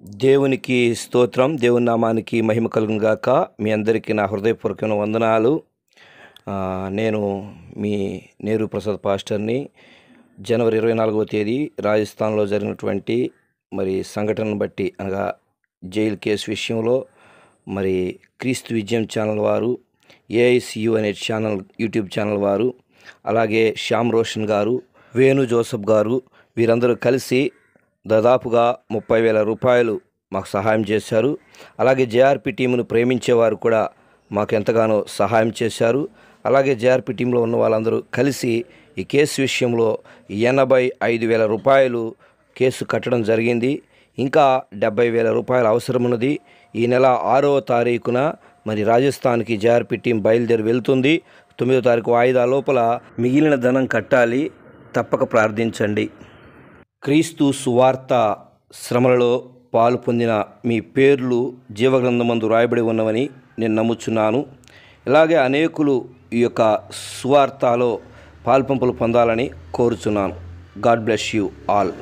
దేవునికి స్తోత్రం. దేవుని నామానికి మహిమ కలుగును గాక. మీ అందరికీ నా హృదయపూర్వకమైన వందనాలు. నేను మీ నేరు ప్రసాద్ పాస్టర్ని. జనవరి 24వ తేదీ రాజస్థాన్లో జరిగినటువంటి సంఘటనను బట్టి, అనగా జైలు కేసు విషయంలో క్రీస్తు విజయం ఛానల్ వారు, ఏఐసియు అనే యూట్యూబ్ ఛానల్ వారు, అలాగే శ్యామ్ రోషన్ గారు, వేణు జోసఫ్ గారు, వీరందరూ కలిసి దాదాపుగా 30,000 రూపాయలు మాకు సహాయం చేశారు. అలాగే జేఆర్పి టీమును ప్రేమించేవారు కూడా మాకు ఎంతగానో సహాయం చేశారు. అలాగే జేఆర్పి టీంలో ఉన్న వాళ్ళందరూ కలిసి ఈ కేసు విషయంలో 85,000 రూపాయలు కేసు కట్టడం జరిగింది. ఇంకా 70,000 రూపాయలు అవసరం ఉన్నది. ఈ నెల 6వ తారీఖున రాజస్థాన్కి జేఆర్పి టీం బయలుదేరి వెళ్తుంది. 9వ తారీఖు వాయిదా లోపల మిగిలిన ధనం కట్టాలి. తప్పక ప్రార్థించండి. క్రీస్తు సువార్త శ్రమలలో పాలు పొందిన మీ పేర్లు జీవగ్రంథమందు రాయబడి ఉన్నవని నేను నమ్ముచున్నాను. ఇలాగే అనేకులు ఈ యొక్క సువార్తలో పాల్పంపులు పొందాలని కోరుచున్నాను. God bless you all.